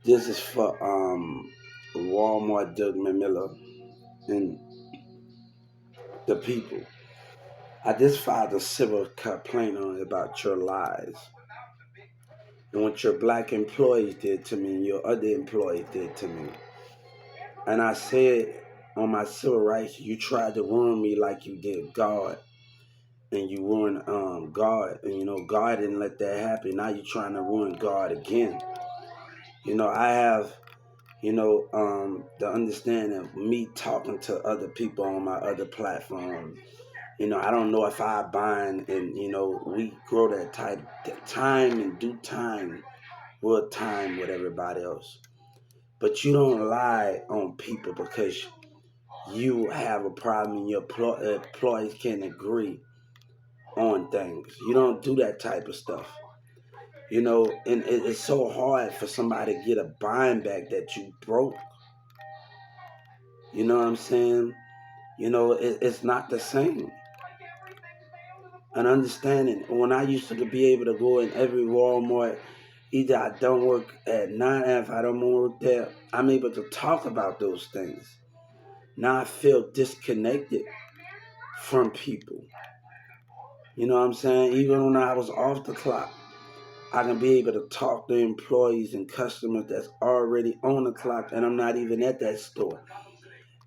This is for Walmart, Doug Miller, and the people. I just filed a civil complaint on about your lies and what your black employees did to me and your other employees did to me. And I said on my civil rights, you tried to ruin me like you did God, and you ruined God, and God didn't let that happen. Now you're trying to ruin God again. I have the understanding of me talking to other people on my other platforms. I don't know if I bind and we grow that type that time and due time will time with everybody else. But you don't lie on people because you have a problem and your employees can agree on things. You don't do that type of stuff. And it's so hard for somebody to get a bind back that you broke. You know what I'm saying? It's not the same. And understanding when I used to be able to go in every Walmart, either I don't work at 9 if I don't work there, I'm able to talk about those things. Now I feel disconnected from people. You know what I'm saying? Even when I was off the clock, I can be able to talk to employees and customers that's already on the clock and I'm not even at that store.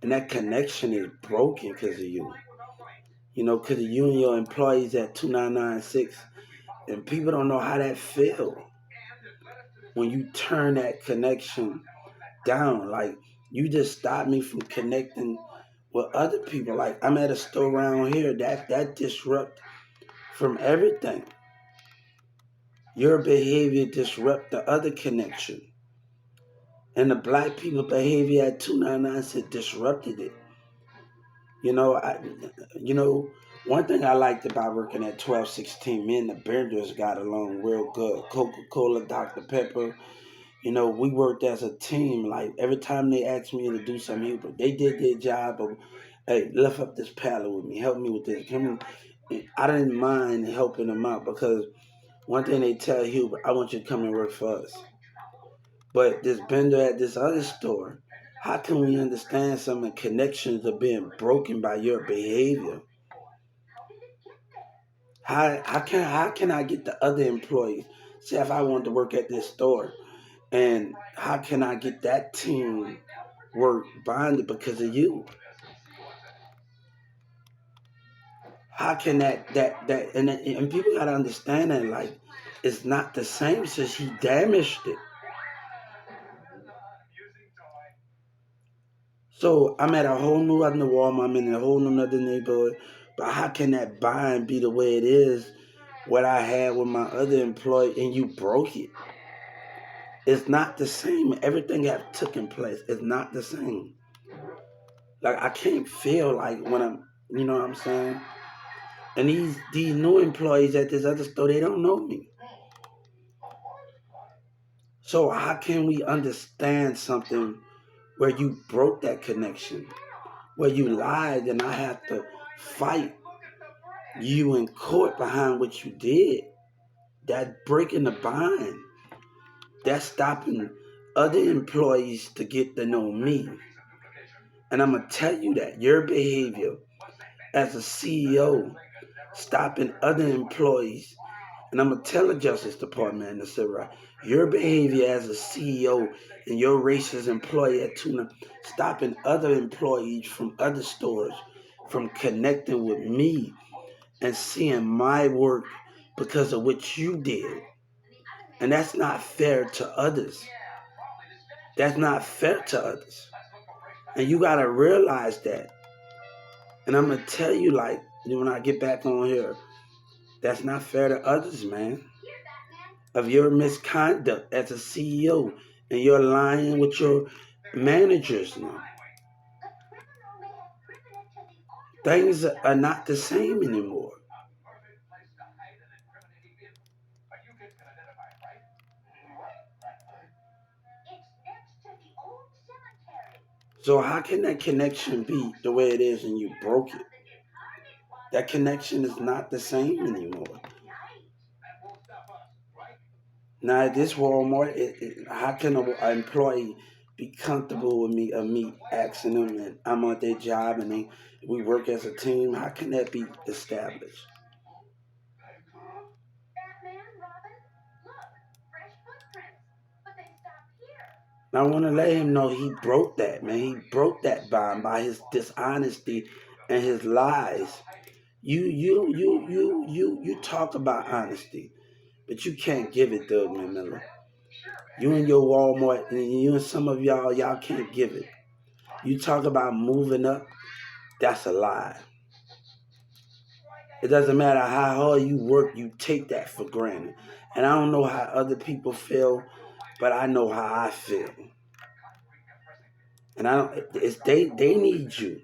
And that connection is broken because of you. Because of you and your employees at 2996. And people don't know how that feels when you turn that connection down. Like, you just stopped me from connecting with other people. Like, I'm at a store around here that disrupt from everything. Your behavior disrupt the other connection. And the black people behavior at 299 disrupted it. You know, I, you know, one thing I liked about working at 1216, me and the Benders got along real good. Coca-Cola, Dr. Pepper, we worked as a team. Like every time they asked me to do something, they did their job. Of, hey, lift up this pallet with me, help me with this. I didn't mind helping them out because one thing they tell Hubert, I want you to come and work for us. But this Bender at this other store, how can we understand some of the connections are being broken by your behavior? How can I get the other employees? Say if I want to work at this store, and how can I get that team work bonded because of you? How can that and people gotta understand that like it's not the same since he damaged it. So I'm at a whole new other Walmart. I'm in a whole new other neighborhood. But how can that bind be the way it is? What I had with my other employee and you broke it. It's not the same. Everything have taken place. It's not the same. Like I can't feel like when I'm, you know what I'm saying? And these new employees at this other store, they don't know me. So how can we understand something where you broke that connection, where you lied, and I have to fight you in court behind what you did? That breaking the bind. That's stopping other employees to get to know me. And I'm gonna tell you that your behavior as a CEO stopping other employees. And I'm going to tell the Justice Department and the Civil Rights, your behavior as a CEO and your racist employee at Tuna, stopping other employees from other stores from connecting with me and seeing my work because of what you did. And that's not fair to others. That's not fair to others. And you got to realize that. And I'm going to tell you, like, when I get back on here, that's not fair to others, man. Of your misconduct as a CEO and you're lying with your managers now. Things are not the same anymore. So how can that connection be the way it is and you broke it? That connection is not the same anymore. Now at this Walmart, how can an employee be comfortable with me asking them and I'm on their job and we work as a team? How can that be established? I want to let him know he broke that, man. He broke that bond by his dishonesty and his lies. You talk about honesty, but you can't give it, Doug Miller. You and your Walmart, and you and some of y'all can't give it. You talk about moving up, that's a lie. It doesn't matter how hard you work, you take that for granted. And I don't know how other people feel, but I know how I feel. And I don't. It's they need you.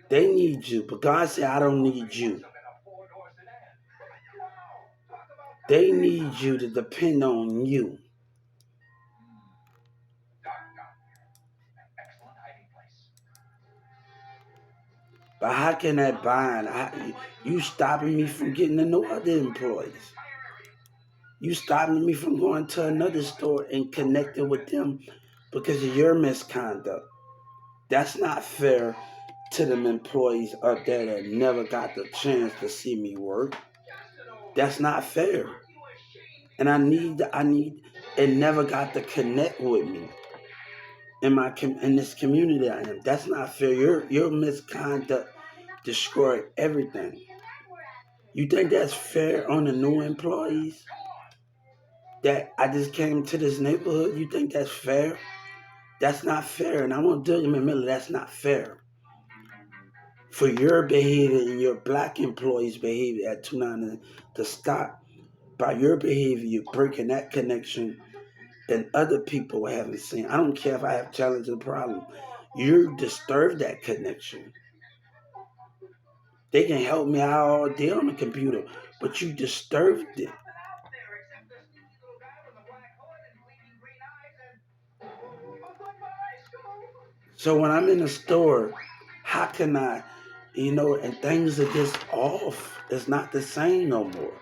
They need you, but God said I don't need you. They need you to depend on you. But how can that bind? You stopping me from getting to know other employees. You stopping me from going to another store and connecting with them because of your misconduct. That's not fair to them employees up there that never got the chance to see me work. That's not fair. And and never got to connect with me in this community I am. That's not fair. Your misconduct destroyed everything. You think that's fair on the new employees that I just came to this neighborhood? You think that's fair? That's not fair. And I want to tell you in the middle, that's not fair. For your behavior and your black employees' behavior at 29 to stop. By your behavior, you're breaking that connection and other people haven't seen. I don't care if I have challenge or problem. You disturb that connection. They can help me out all day on the computer, but you disturbed it. So when I'm in the store, how can and things are just off. It's not the same no more.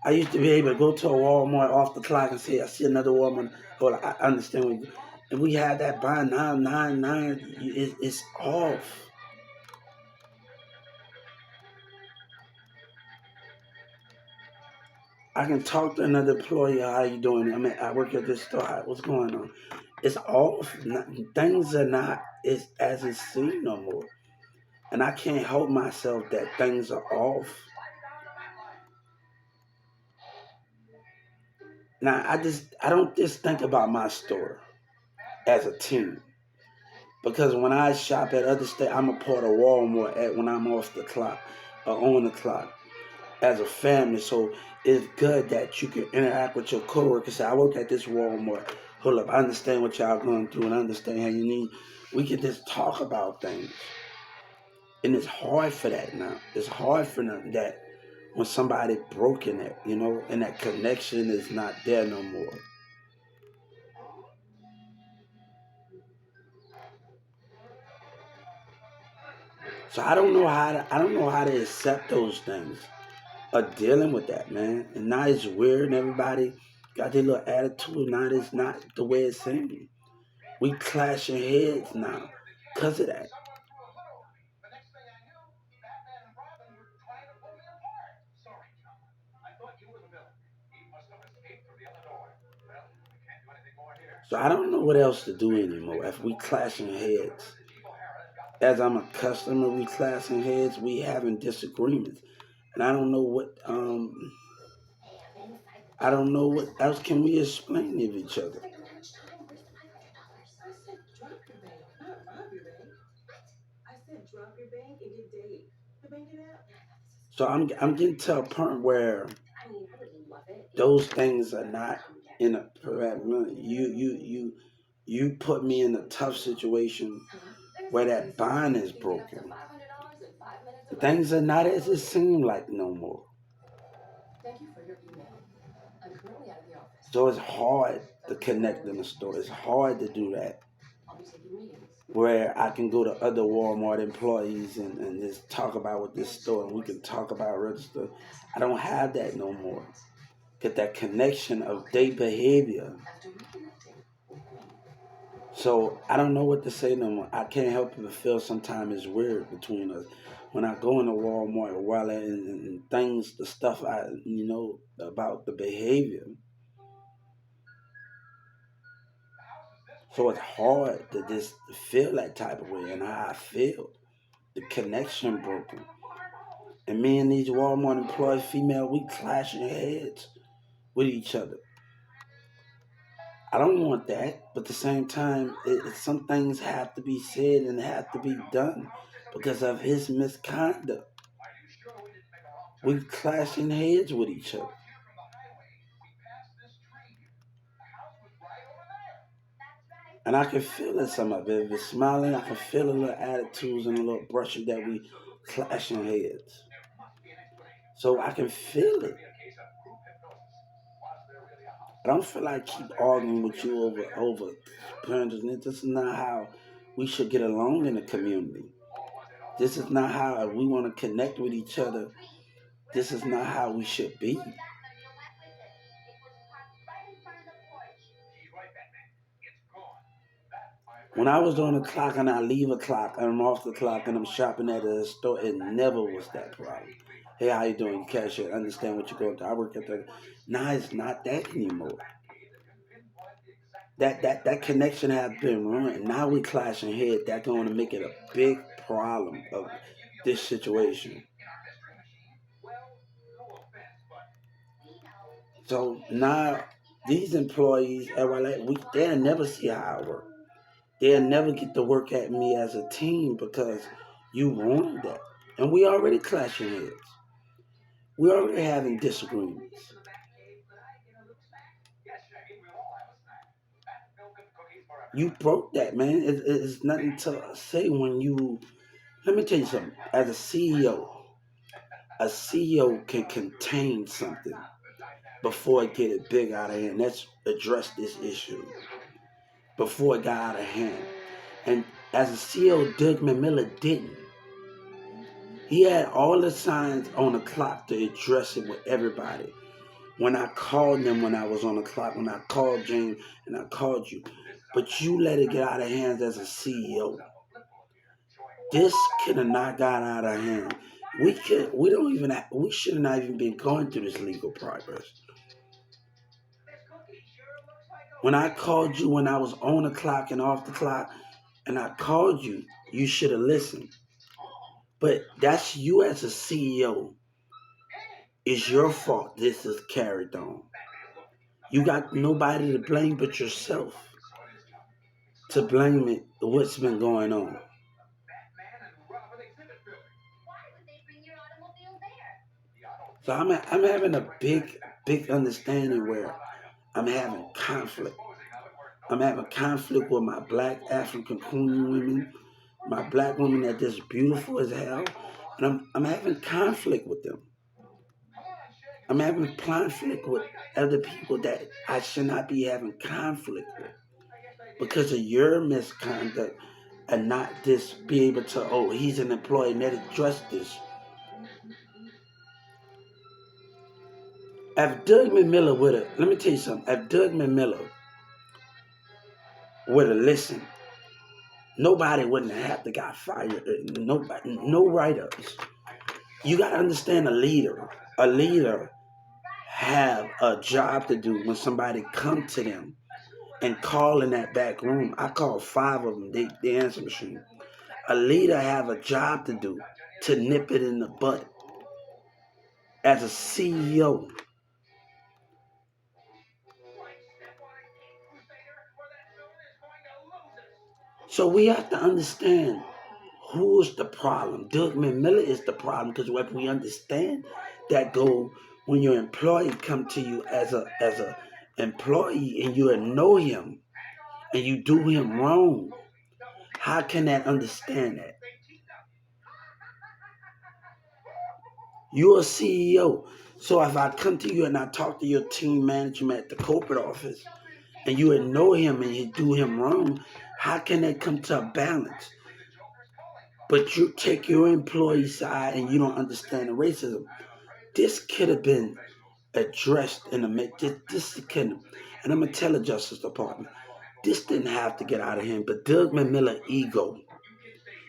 I used to be able to go to a Walmart off the clock and say, I see another woman. Well, I understand when and we had that by 999. It's off. I can talk to another employee. How you doing? I mean, I work at this store. What's going on? It's off. Things are not as it seems no more. And I can't help myself that things are off. Now I don't just think about my store as a team. Because when I shop at other states, I'm a part of Walmart when I'm off the clock or on the clock as a family. So it's good that you can interact with your coworkers. Say, I work at this Walmart. Hold up, I understand what y'all going through and I understand how you need. We can just talk about things. And it's hard for that now. It's hard for them that when somebody broken it, and that connection is not there no more. So I don't know how to accept those things. Are dealing with that, man. And now it's weird and everybody got their little attitude. Now it's not the way it seemed. We clashing heads now because of that. So I don't know what else to do anymore if we clashing heads. As I'm a customer, we clashing heads, we having disagreements. And I don't know what else can we explain to each other. So I'm getting to a point where those things are not in a you put me in a tough situation where that bond is broken. Things are not as it seemed like no more. So it's hard to connect in the store. It's hard to do that. where I can go to other Walmart employees and just talk about what this store and we can talk about register. I don't have that no more. Get that connection of their behavior. So I don't know what to say no more. I can't help but feel sometimes it's weird between us. When I go into Walmart or Wallet and things, the stuff about the behavior. So it's hard to just feel that type of way and how I feel. The connection broken. And me and these Walmart employees, female, we clashing heads with each other. I don't want that, but at the same time, some things have to be said and have to be done because of his misconduct. We clashing heads with each other. And I can feel it some of it. If it's smiling, I can feel a little attitudes and a little brushing that we clashing heads. So I can feel it. I don't feel like keep arguing with you over parents. This is not how we should get along in the community. This is not how we want to connect with each other. This is not how we should be. When I was on the clock and I leave a clock and I'm off the clock and I'm shopping at a store, it never was that problem. Hey, how you doing? You cashier, understand what you're going through. I work at the. Now it's not that anymore. That connection has been ruined. Now we clashing head. That's going to make it a big problem of this situation. So now these employees at Raleigh, they'll never see how I work. They'll never get to work at me as a team because you ruined that. And we already clashing heads. We already having disagreements. You broke that, man. It's nothing to say when you. Let me tell you something. As a CEO can contain something before it get it big out of hand. Let's address this issue before it got out of hand. And as a CEO, Doug McMillan didn't. He had all the signs on the clock to address it with everybody. When I called them when I was on the clock, when I called James and I called you. But you let it get out of hands as a CEO. This could have not got out of hand. We should have not even been going through this legal progress. When I called you when I was on the clock and off the clock, and I called you, you should have listened. But that's you as a CEO. It's your fault this is carried on. You got nobody to blame but yourself to blame it what's been going on. So I'm having a big understanding where I'm having conflict. I'm having conflict with my black African Queen women, my black women that just beautiful as hell, and I'm having conflict with them. I'm having conflict with other people that I should not be having conflict with because of your misconduct and not just be able to, oh, he's an employee, let it address this. If Doug McMillan would have, let me tell you something, if Doug McMillan would have listened, nobody wouldn't have to got fired. Nobody, no write-ups. You got to understand a leader. A leader have a job to do when somebody come to them and call in that back room. I called 5 of them, the answer machine. A leader have a job to do to nip it in the butt. As a CEO, so we have to understand who's the problem. Doug McMillan is the problem because if we understand that goal, when your employee come to you as a employee and you know him and you do him wrong, how can that understand that? You're a CEO. So if I come to you and I talk to your team manager at the corporate office and you know him and you do him wrong, How can they come to a balance? But you take your employee side and you don't understand the racism. This could have been addressed in the this can, and I'm gonna tell the Justice Department, this didn't have to get out of him, but Doug McMillan ego,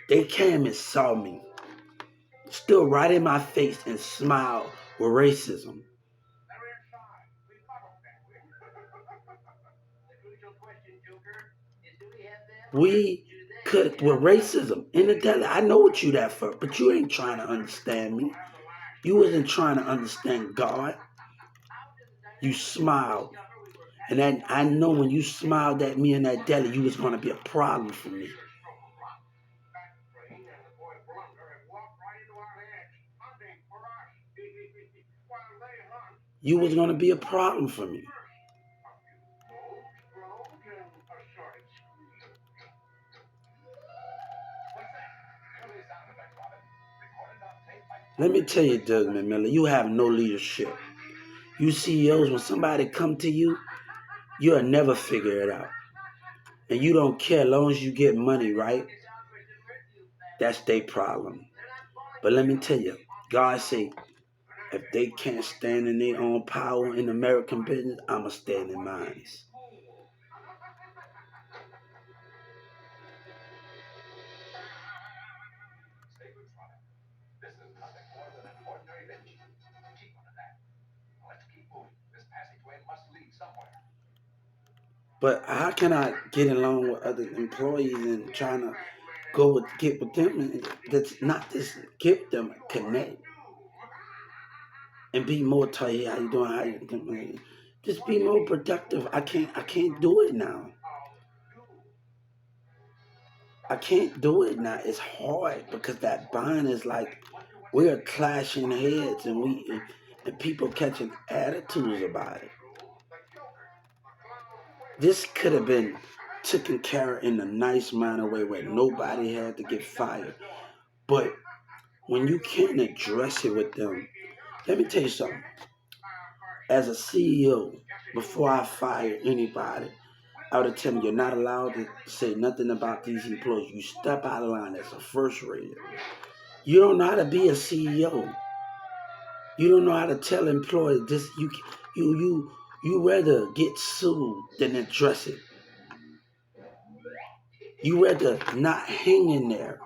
they came and saw me, still right in my face and smiled with racism. We could with racism in the deli. I know what you that for, but you ain't trying to understand me. You wasn't trying to understand God. You smiled. And then I know when you smiled at me in that deli, you was going to be a problem for me. You was going to be a problem for me. Let me tell you, Doug McMillan, you have no leadership. You CEOs, when somebody come to you, you'll never figure it out. And you don't care as long as you get money, right? That's their problem. But let me tell you, God say, if they can't stand in their own power in American business, I'ma stand in mine. But how can I get along with other employees and trying to get with them and that's not just get them connect and be more tight. Hey, how you doing? How you doing? Just be more productive. I can't do it now. I can't do it now. It's hard because that bond is like we're clashing heads and people catching attitudes about it. This could have been taken care of in a nice manner way where nobody had to get fired. But when you can't address it with them, let me tell you something. As a CEO, before I fire anybody, I would tell them you're not allowed to say nothing about these employees. You step out of line as a first rater. You don't know how to be a CEO. You don't know how to tell employees this. You rather get sued than address it. You rather not hang in there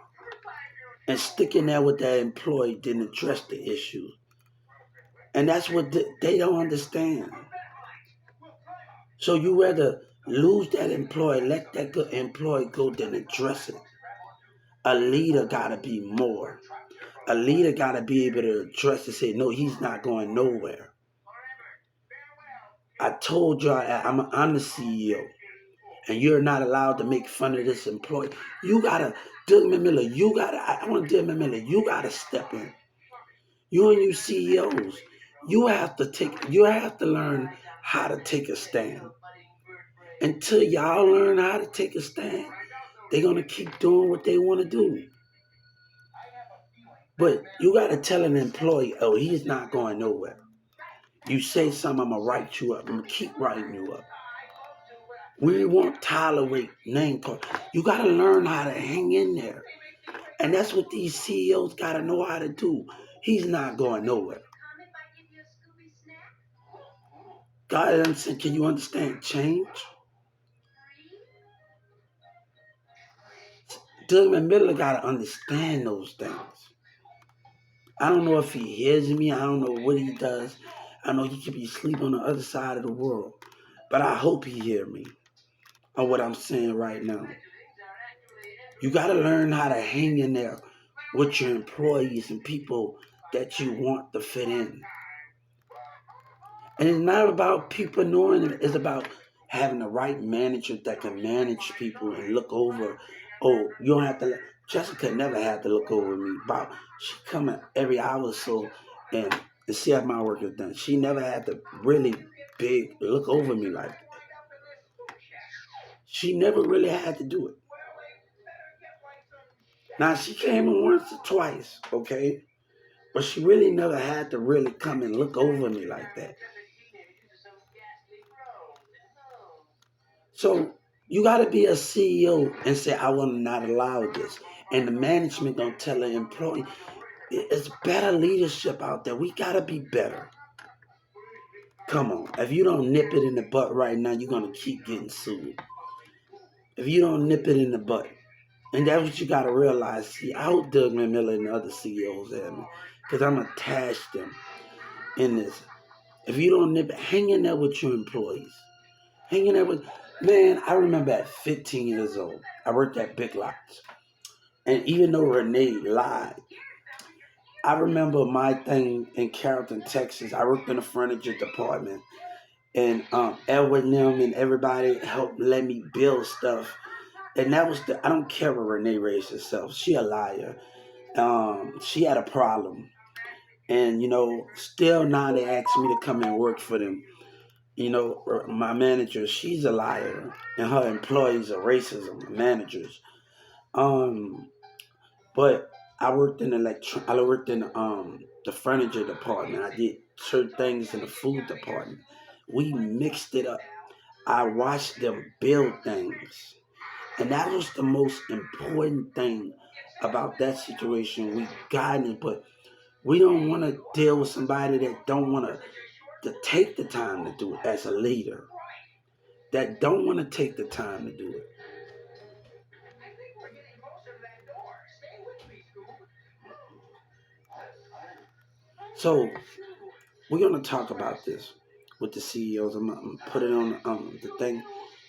and stick in there with that employee than address the issue. And that's what they don't understand. So you rather lose that employee, let that good employee go than address it. A leader gotta be more. A leader gotta be able to address and say, no, he's not going nowhere. I told y'all I'm the CEO, and you're not allowed to make fun of this employee. You gotta, Doug McMillan, I want Doug McMillan, you gotta step in. You and you CEOs, you have to learn how to take a stand. Until y'all learn how to take a stand, they're gonna keep doing what they want to do. But you gotta tell an employee, oh, he's not going nowhere. You say something, I'm gonna write you up. I'm gonna keep writing you up. We won't tolerate name call. You gotta learn how to hang in there. And that's what these CEOs gotta know how to do. He's not going nowhere. God, can you understand change? Doug McMillan gotta understand those things. I don't know if he hears me. I don't know what he does. I know he could be asleep on the other side of the world. But I hope he hear me on what I'm saying right now. You got to learn how to hang in there with your employees and people that you want to fit in. And it's not about people knowing it. It's about having the right manager that can manage people and look over. Oh, you don't have to. Jessica never had to look over me. About she come in every hour or so and see how my work is done. She never had to really big look over me like that. She never really had to do it. Now she came in once or twice, okay, but she really never had to really come and look over me like that. So You got to be a CEO and say, I will not allow this. And the management don't tell the employee, it's better leadership out there. We got to be better. Come on. If you don't nip it in the butt right now, you're going to keep getting sued. If you don't nip it in the butt. And that's what you got to realize. See, I hope Doug McMillan and other CEOs have me. Because I'm attached them in this. If you don't nip it, hang in there with your employees. Hang in there with... Man, I remember at 15 years old, I worked at Big Lots. And even though Renee lied, I remember my thing in Carrollton, Texas. I worked in the furniture department. And Edward and them and everybody helped let me build stuff. And that was I don't care what Renee raised herself. She a liar. She had a problem. And, still now they ask me to come and work for them. My manager, she's a liar. And her employees are racism, managers. But I worked in the furniture department. I did certain things in the food department. We mixed it up. I watched them build things. And that was the most important thing about that situation. We got it, but we don't want to deal with somebody that don't want to take the time to do it as a leader. That don't want to take the time to do it. So we're gonna talk about this with the CEOs. I'm gonna put it on the thing.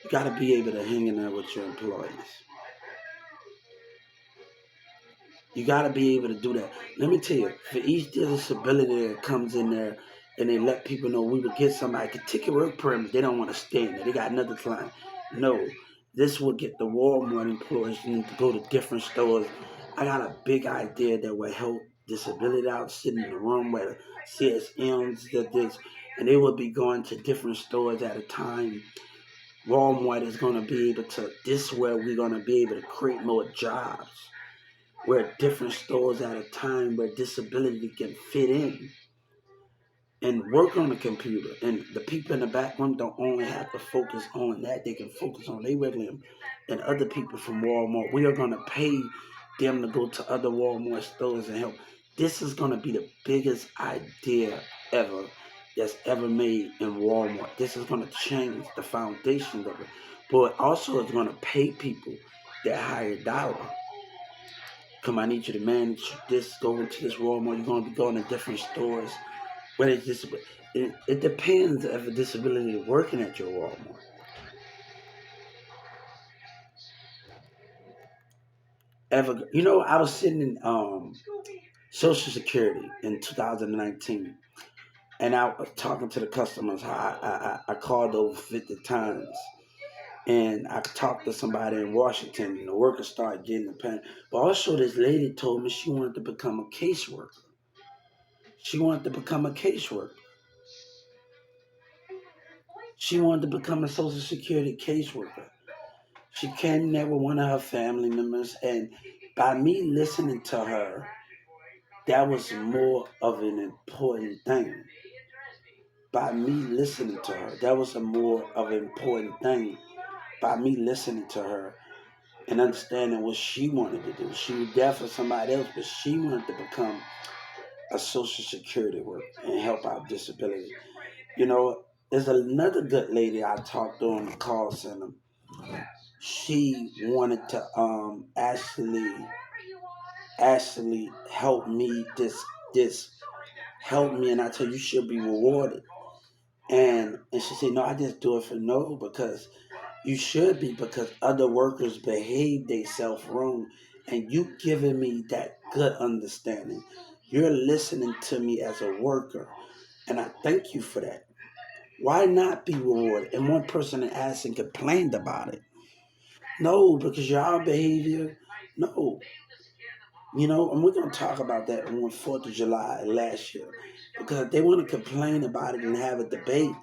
You gotta be able to hang in there with your employees. You got to be able to do that. Let me tell you, for each disability that comes in there and they let people know we would get somebody could take a work permit, they don't want to stay in there. They got another client. No, this will get the Walmart employees to go to different stores. I got a big idea that will help disability out sitting in the room where CSMs did this, and they will be going to different stores at a time. Walmart is going to be able to, this is where we're going to be able to create more jobs. We're at different stores at a time where disability can fit in and work on the computer. And the people in the back room don't only have to focus on that, they can focus on their regular and other people from Walmart. We are going to pay them to go to other Walmart stores and help. This is going to be the biggest idea ever that's ever made in Walmart. This is going to change the foundation of it. But also it's going to pay people that higher dollar. Come, I need you to manage this, go into this Walmart. You're going to be going to different stores. When it's it depends if a disability is working at your Walmart. I was sitting in Social Security in 2019, and I was talking to the customers. I called over 50 times. And I talked to somebody in Washington, and the workers started getting the pen. But also, this lady told me she wanted to become a caseworker. She wanted to become a caseworker. She wanted to become a Social Security caseworker. She came there with one of her family members, and by me listening to her, that was more of an important thing. By me listening to her, that was a more of an important thing. By me listening to her, and understanding what she wanted to do. She was there for somebody else, but she wanted to become a Social Security worker and help out disability. There's another good lady I talked to on the call center. She wanted to actually help me this help me, and I told you should be rewarded. And she said, no, I just do it for no, because you should be, because other workers behave themselves wrong, and you giving me that good understanding. You're listening to me as a worker, and I thank you for that. Why not be rewarded? And one person asked and complained about it. No, because your behavior. No, and we're gonna talk about that on 4th of July last year, because they want to complain about it and have a debate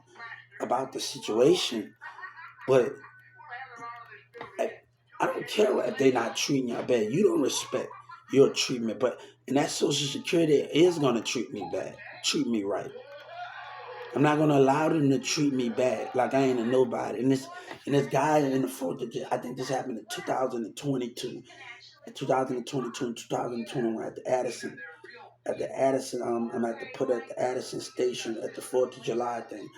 about the situation, but I don't care if they're not treating you bad. You don't respect your treatment, but and that Social Security is gonna treat me bad, treat me right. I'm not gonna allow them to treat me bad like I ain't a nobody. And this guy in the Fourth of July, I think this happened in 2022, 2022 and 2021 at the Addison. At the Addison, I'm at the put at the Addison station at the 4th of July thing.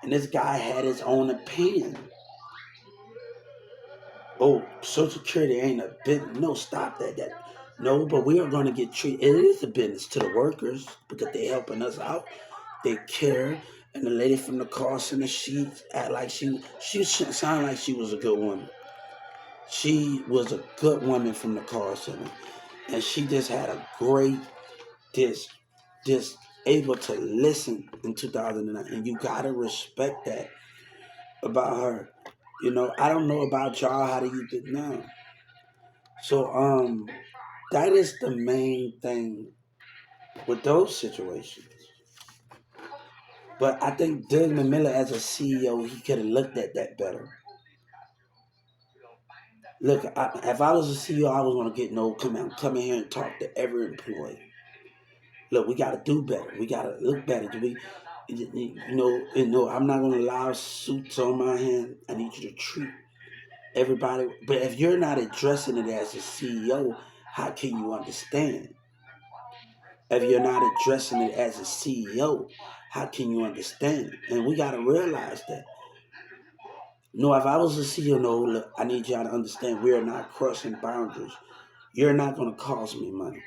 And this guy had his own opinion. Oh, Social Security ain't a business. No, stop that. No, but we are going to get treated. It is a business to the workers because they're helping us out. They care. And the lady from the call center, she act like she sounded like she was a good woman. She was a good woman from the call center, and she just had a great this able to listen in 2009, and you gotta respect that about her. I don't know about y'all. How do you do now? So that is the main thing with those situations. But I think Desmond Miller as a CEO, he could have looked at that better. Look, if I was a CEO, I was gonna get come in here and talk to every employee. Look, we gotta do better. We gotta look better. Do we? I'm not gonna allow suits on my hand. I need you to treat everybody. But if you're not addressing it as a CEO, how can you understand? If you're not addressing it as a CEO, how can you understand it? And we gotta realize that. No, if I was a CEO, no, look, I need y'all to understand we are not crossing boundaries. You're not gonna cost me money.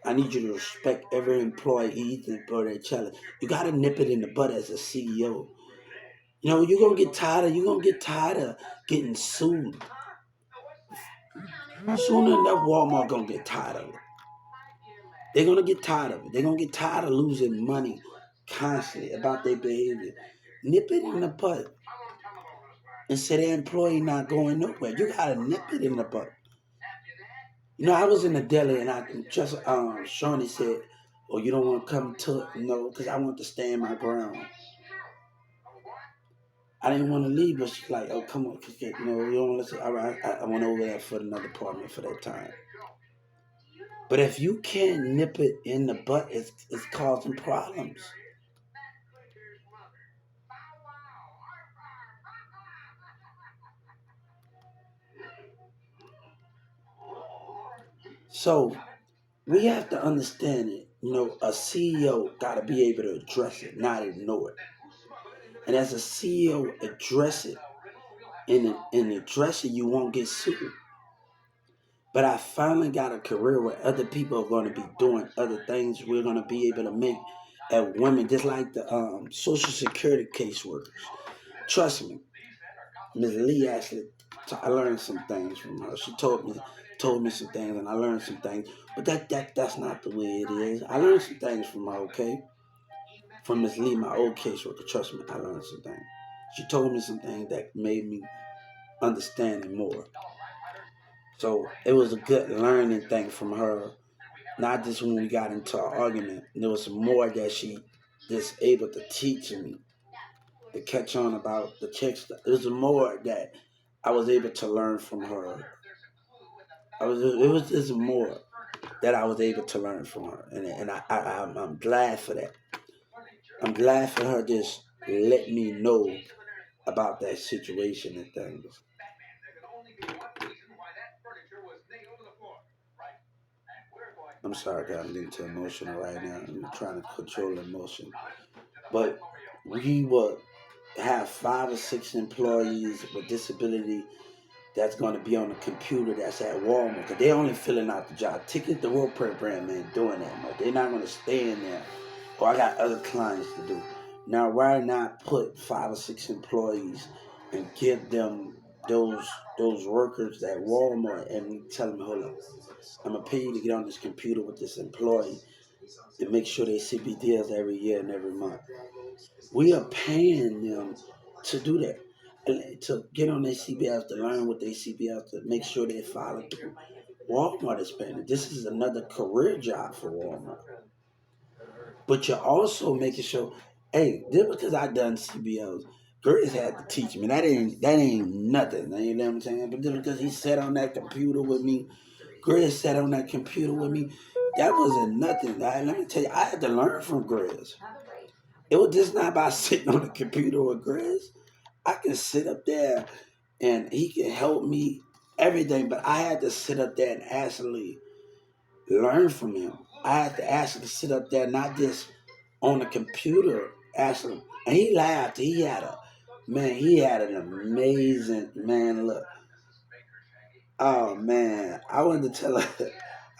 I need you to respect every employee and employee challenge. You gotta nip it in the butt as a CEO. You're gonna get tired of getting sued. Sooner enough, Walmart gonna get tired of it. They're gonna get tired of it. They're gonna get tired of losing money constantly about their behavior. Nip it in the butt. And say their employee not going nowhere. You gotta nip it in the butt. I was in the deli and I just Shawnee said, "Oh, you don't want to come to because I want to stand my ground." I didn't want to leave, but she's like, "Oh, come on, you don't want to say." All right, I went over there for another apartment for that time. But if you can't nip it in the butt, it's causing problems. So we have to understand it. A CEO got to be able to address it, not ignore it. And as a CEO, address it. And address it, you won't get sued. But I finally got a career where other people are going to be doing other things. We're going to be able to make women, just like the Social Security caseworkers. Trust me, Ms. Lee actually, I learned some things from her. She told me some things, and I learned some things. But that's not the way it is. I learned some things from her, okay? From Ms. Lee, my old caseworker. Trust me, I learned some things. She told me some things that made me understand it more. So it was a good learning thing from her. Not just when we got into an argument. There was more that she just able to teach me to catch on about the chick stuff. There's more that I was able to learn from her. It was just more that I was able to learn from her, and I'm glad for that. I'm glad for her just let me know about that situation and things. I'm sorry, guys, I'm getting too emotional right now. I'm trying to control emotion. But we will have 5 or 6 employees with disability that's going to be on the computer that's at Walmart. Because they're only filling out the job. Ticket the Work program ain't doing that much. They're not going to stay in there. Or I got other clients to do. Now, why not put 5 or 6 employees and give them those workers at Walmart and tell them, hold up, I'm going to pay you to get on this computer with this employee and make sure they CPDs every year and every month. We are paying them to do that. To get on their CBS, to learn what they CBS, to make sure they follow through. Walmart is paying it. This is another career job for Walmart. But you're also making sure, hey, just because I done CBLs, Grace had to teach me. That ain't nothing. You know what I'm saying? But just because he sat on that computer with me, Grace sat on that computer with me, that wasn't nothing. Let me tell you, I had to learn from Grace. It was just not about sitting on the computer with Grizz. I can sit up there and he can help me everything, but I had to sit up there and actually learn from him. I had to actually sit up there, not just on the computer, actually. And he laughed. He had an amazing, man, look. Oh, man. I wanted to tell her,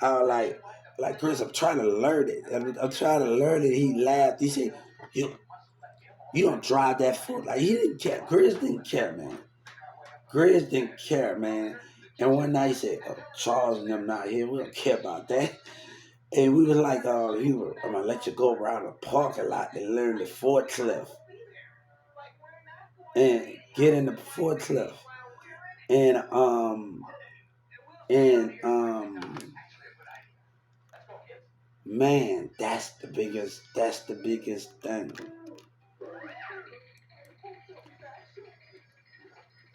I was like, Chris, I'm trying to learn it. I'm trying to learn it. He laughed. He said, you don't drive that foot. Like, he didn't care. Chris didn't care, man. Grizz didn't care, man. And one night he said, oh, Charles and them not here. We don't care about that. And we was like, I'm gonna let you go around the parking lot and learn the forklift. And get in the forklift. And and man, that's the biggest thing.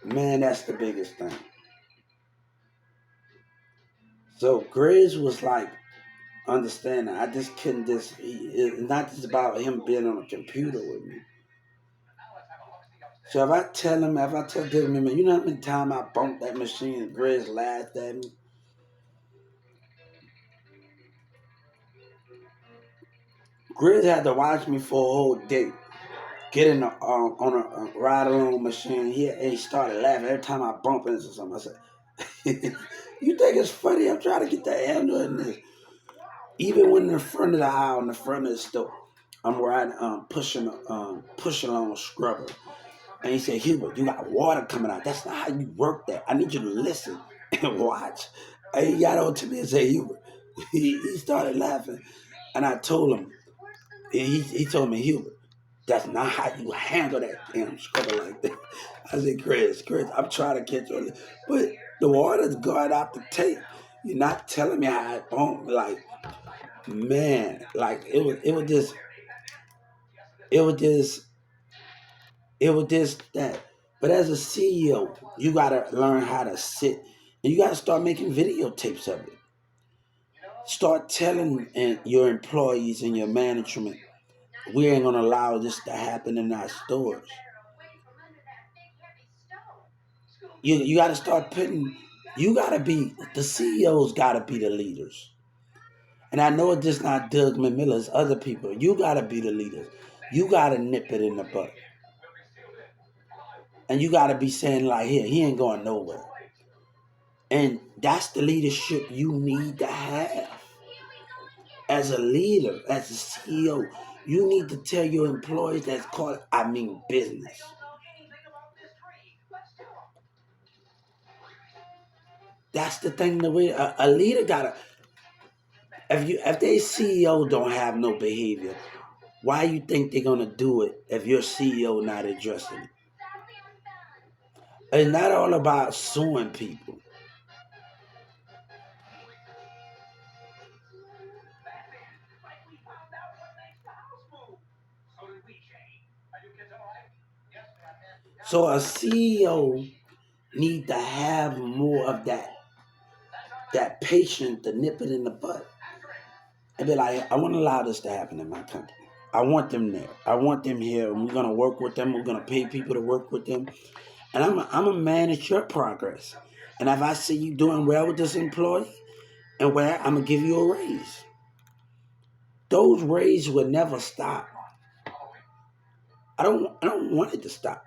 Man, that's the biggest thing. So Grizz was like, understanding. I just couldn't just. It's not just about him being on a computer with me. So if I tell him, man, you know how many times I bumped that machine and Grizz laughed at me. Grizz had to watch me for a whole day. Get in the on a ride along machine. He started laughing every time I bump into something. I said, "You think it's funny? I'm trying to get the handle in this." Even when in the front of the aisle, in the front of the store, I'm riding, pushing on a scrubber. And he said, Hubert, you got water coming out. That's not how you work that. I need you to listen and watch. And he got on to me and said, Hubert. He started laughing. And I told him, he told me, Hubert, that's not how you handle that damn scrubber like that. I said, Chris, I'm trying to catch on. But the water's going out the tape. You're not telling me how it won't. Like, man, like it was just It was just that. But as a CEO, you gotta learn how to sit and you gotta start making videotapes of it. Start telling your employees and your management, we ain't gonna allow this to happen in our stores. You gotta start putting the CEOs gotta be the leaders. And I know it's just not Doug McMillan, it's other people. You gotta be the leaders. You gotta nip it in the butt. And you gotta be saying like, here, he ain't going nowhere. And that's the leadership you need to have. As a leader, as a CEO, you need to tell your employees that's called, business. That's the thing. The way a leader gotta, if they CEO don't have no behavior, why you think they're gonna do it if your CEO not addressing it? It's not all about suing people. So a CEO need to have more of that patience to nip it in the butt and be like, I want to allow this to happen in my company. I want them there. I want them here. And we're gonna work with them. We're gonna pay people to work with them. And I'm gonna manage your progress. And if I see you doing well with this employee, and where I'm gonna give you a raise. Those raises would never stop. I don't want it to stop.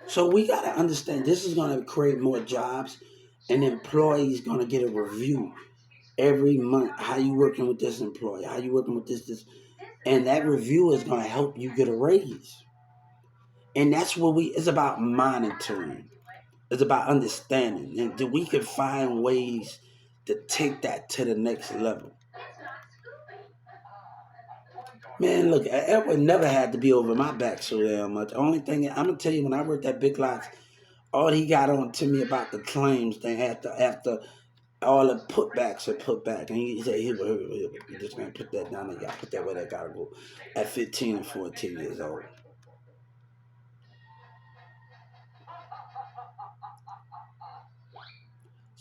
So we gotta understand this is gonna create more jobs, and employees gonna get a review every month. How you working with this employee? How you working with this? And that review is gonna help you get a raise. And that's what it's about monitoring. It's about understanding. And that we can find ways to take that to the next level. Man, look, Edward never had to be over my back so damn much. Only thing I'm gonna tell you, when I worked at Big Lots, all he got on to me about the claims thing after all the putbacks are put back, and he said, "Here, you just gonna put that down. You got to put that where that gotta go." At 15 and 14 years old,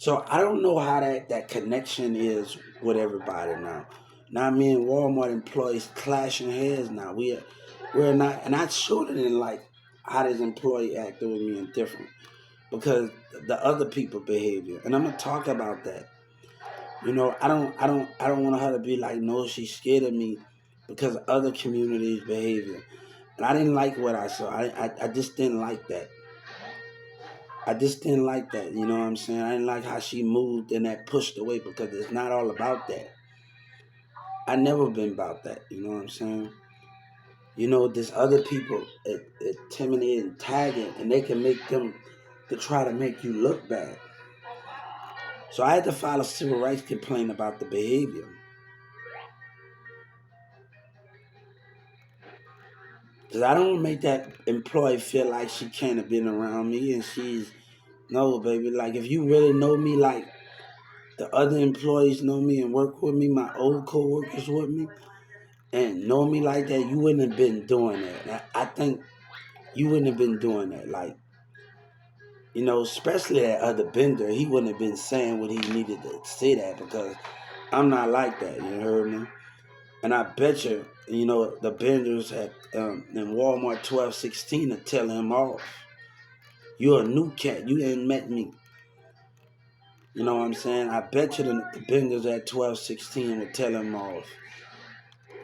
So I don't know how that connection is with everybody now. Now me and Walmart employees clashing heads now. We're not, and I sure didn't like how this employee acted with me and different because the other people behavior. And I'm gonna talk about that. You know, I don't want her to be like, no, she's scared of me because of other communities' behavior. And I didn't like what I saw. I just didn't like that. I just didn't like that. You know what I'm saying? I didn't like how she moved and that pushed away because it's not all about that. I never been about that. You know what I'm saying? You know, there's other people intimidating, and tagging, and they can make them to try to make you look bad. So I had to file a civil rights complaint about the behavior. Because I don't want to make that employee feel like she can't have been around me and she's, no, baby. Like, if you really know me, like the other employees know me and work with me, my old co-workers with me, and know me like that, you wouldn't have been doing that. I think you wouldn't have been doing that. Like, you know, especially that other bender, he wouldn't have been saying what he needed to say that because I'm not like that. You heard me? And I bet you, you know, the benders at in Walmart 1216 are telling him off. You're a new cat. You ain't met me. You know what I'm saying? I bet you the benders at 1216 will tell him off.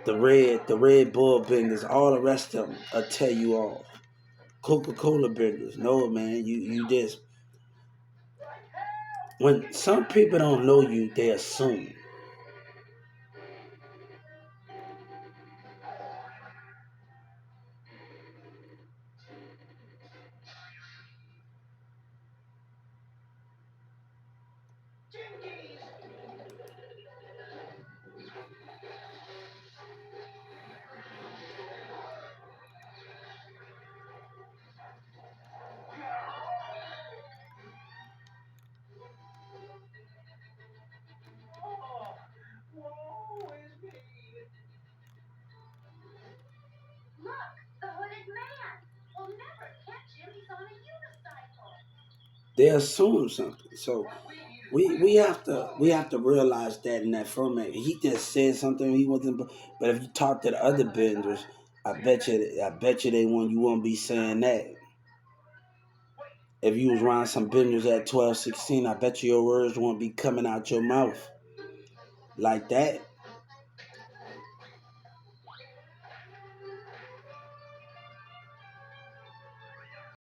The Red Bull benders, all the rest of them will tell you off. Coca-Cola benders, no man, you just when some people don't know you, they assume. They assume something. So we have to realize that in that format. He just said something he wasn't. But if you talk to the other benders, I bet you they want you won't be saying that. If you was around some benders at 1216, I bet you your words won't be coming out your mouth like that.